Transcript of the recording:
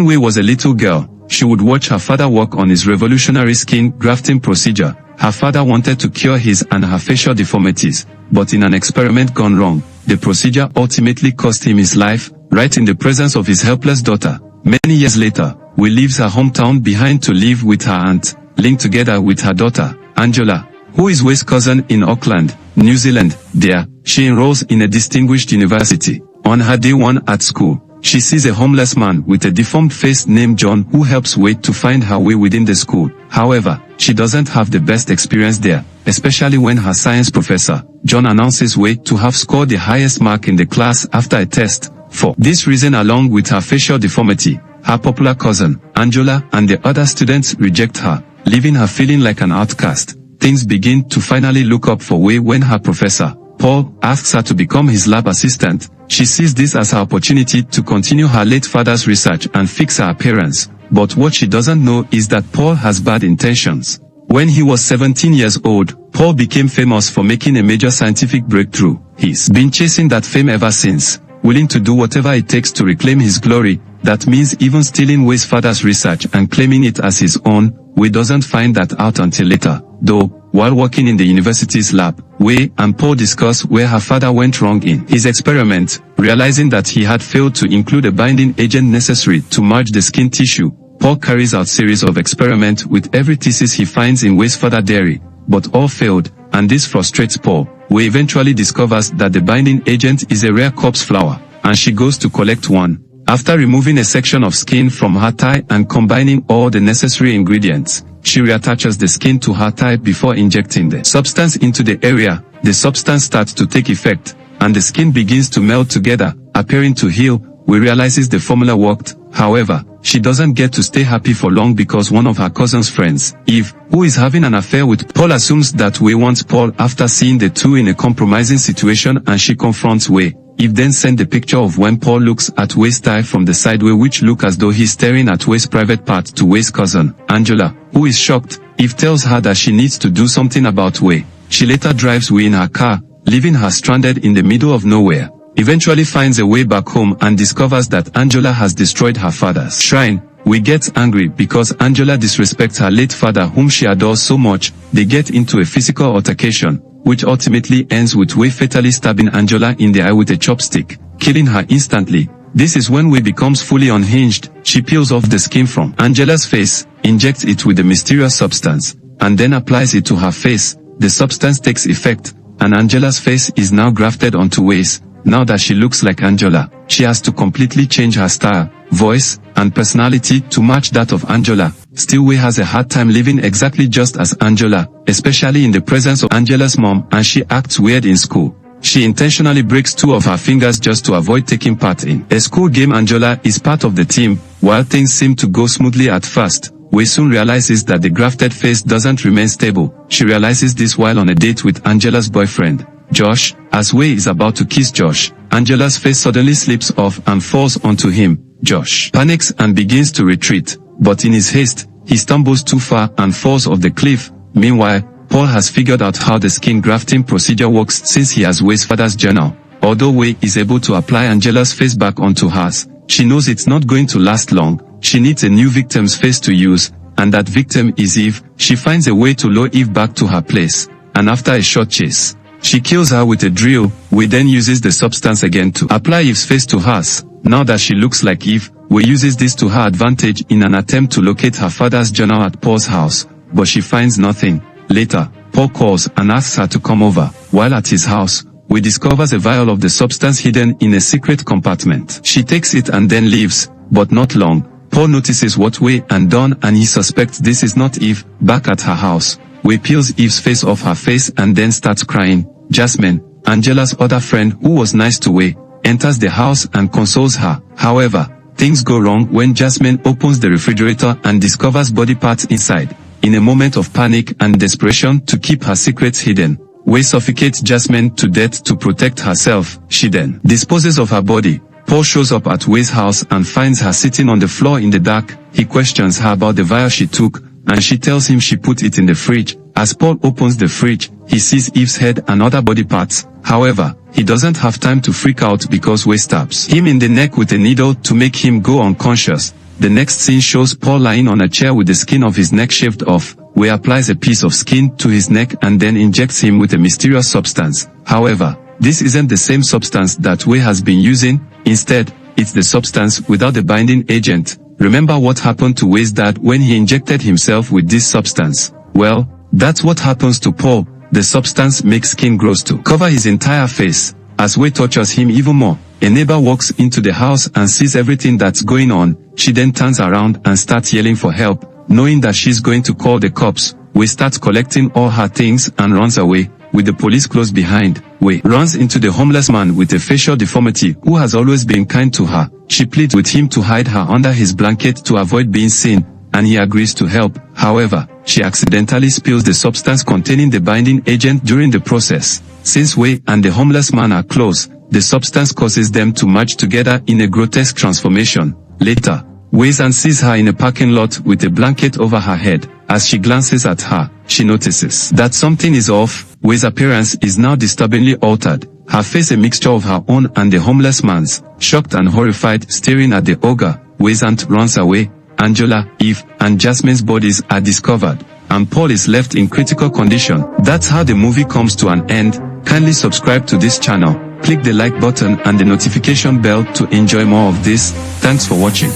When Wei was a little girl, she would watch her father work on his revolutionary skin grafting procedure. Her father wanted to cure his and her facial deformities, but in an experiment gone wrong, the procedure ultimately cost him his life, right in the presence of his helpless daughter. Many years later, Wei leaves her hometown behind to live with her aunt, linked together with her daughter, Angela, who is Wei's cousin in Auckland, New Zealand. There, she enrolls in a distinguished university. On her day one at school, she sees a homeless man with a deformed face named John who helps Wei to find her way within the school. However, she doesn't have the best experience there, especially when her science professor, John, announces Wei to have scored the highest mark in the class after a test. For this reason, along with her facial deformity, her popular cousin, Angela, and the other students reject her, leaving her feeling like an outcast. Things begin to finally look up for Wei when her professor, Paul, asks her to become his lab assistant. She sees this as her opportunity to continue her late father's research and fix her appearance. But what she doesn't know is that Paul has bad intentions. When he was 17 years old, Paul became famous for making a major scientific breakthrough. He's been chasing that fame ever since, willing to do whatever it takes to reclaim his glory. That means even stealing Wei's father's research and claiming it as his own. Wei doesn't find that out until later, though. While working in the university's lab, Wei and Paul discuss where her father went wrong in his experiment. Realizing that he had failed to include a binding agent necessary to merge the skin tissue, Paul carries out series of experiments with every thesis he finds in Wei's father dairy, but all failed, and this frustrates Paul. Wei eventually discovers that the binding agent is a rare corpse flower, and she goes to collect one. After removing a section of skin from her thigh and combining all the necessary ingredients, she reattaches the skin to her thigh before injecting the substance into the area. The substance starts to take effect, and the skin begins to melt together, appearing to heal. Wei realizes the formula worked. However, she doesn't get to stay happy for long because one of her cousin's friends, Eve, who is having an affair with Paul, assumes that Wei wants Paul after seeing the two in a compromising situation, and she confronts Wei. Eve then sent the picture of when Paul looks at Wei's thigh from the side way, which look as though he's staring at Wei's private part, to Wei's cousin, Angela, who is shocked. Eve tells her that she needs to do something about Wei. She later drives Wei in her car, leaving her stranded in the middle of nowhere. Eventually finds a way back home and discovers that Angela has destroyed her father's shrine. Wei gets angry because Angela disrespects her late father whom she adores so much. They get into a physical altercation, which ultimately ends with Wei fatally stabbing Angela in the eye with a chopstick, killing her instantly. This is when Wei becomes fully unhinged. She peels off the skin from Angela's face, injects it with the mysterious substance, and then applies it to her face. The substance takes effect, and Angela's face is now grafted onto Wei's. Now that she looks like Angela, she has to completely change her style, voice, and personality to match that of Angela. Still, Wei has a hard time living exactly just as Angela, especially in the presence of Angela's mom, and she acts weird in school. She intentionally breaks two of her fingers just to avoid taking part in a school game. Angela is part of the team. While things seem to go smoothly at first, Wei soon realizes that the grafted face doesn't remain stable. She realizes this while on a date with Angela's boyfriend, Josh. As Wei is about to kiss Josh, Angela's face suddenly slips off and falls onto him. Josh panics and begins to retreat, but in his haste, he stumbles too far and falls off the cliff. Meanwhile, Paul has figured out how the skin grafting procedure works since he has Wei's father's journal. Although Wei is able to apply Angela's face back onto hers, she knows it's not going to last long. She needs a new victim's face to use, and that victim is Eve. She finds a way to lure Eve back to her place, and after a short chase, she kills her with a drill. Wei then uses the substance again to apply Eve's face to hers. Now that she looks like Eve, Wei uses this to her advantage in an attempt to locate her father's journal at Paul's house, but she finds nothing. Later, Paul calls and asks her to come over. While at his house, Wei discovers a vial of the substance hidden in a secret compartment. She takes it and then leaves, but not long. Paul notices what Wei and done, and he suspects this is not Eve. Back at her house, Wei peels Eve's face off her face and then starts crying. Jasmine, Angela's other friend who was nice to Wei, enters the house and consoles her. However, things go wrong when Jasmine opens the refrigerator and discovers body parts inside. In a moment of panic and desperation to keep her secrets hidden, Wei suffocates Jasmine to death to protect herself. She then disposes of her body. Paul shows up at Wei's house and finds her sitting on the floor in the dark. He questions her about the vial she took, and she tells him she put it in the fridge. As Paul opens the fridge, he sees Eve's head and other body parts. However, he doesn't have time to freak out because Wei stabs him in the neck with a needle to make him go unconscious. The next scene shows Paul lying on a chair with the skin of his neck shaved off. Wei applies a piece of skin to his neck and then injects him with a mysterious substance. However, this isn't the same substance that Wei has been using. Instead, it's the substance without the binding agent. Remember what happened to Wei's dad when he injected himself with this substance? Well, that's what happens to Paul. The substance makes skin grows to cover his entire face. As Wei tortures him even more, a neighbor walks into the house and sees everything that's going on. She then turns around and starts yelling for help. Knowing that she's going to call the cops, Wei starts collecting all her things and runs away. With the police close behind, Wei runs into the homeless man with a facial deformity who has always been kind to her. She pleads with him to hide her under his blanket to avoid being seen, and he agrees to help. However, she accidentally spills the substance containing the binding agent during the process. Since Wei and the homeless man are close, the substance causes them to merge together in a grotesque transformation. Later, Wei's aunt sees her in a parking lot with a blanket over her head. As she glances at her, she notices that something is off. Wei's appearance is now disturbingly altered, her face a mixture of her own and the homeless man's. Shocked and horrified, staring at the ogre, Wei's aunt runs away. Angela, Eve, and Jasmine's bodies are discovered, and Paul is left in critical condition. That's how the movie comes to an end. Kindly subscribe to this channel, click the like button and the notification bell to enjoy more of this. Thanks for watching.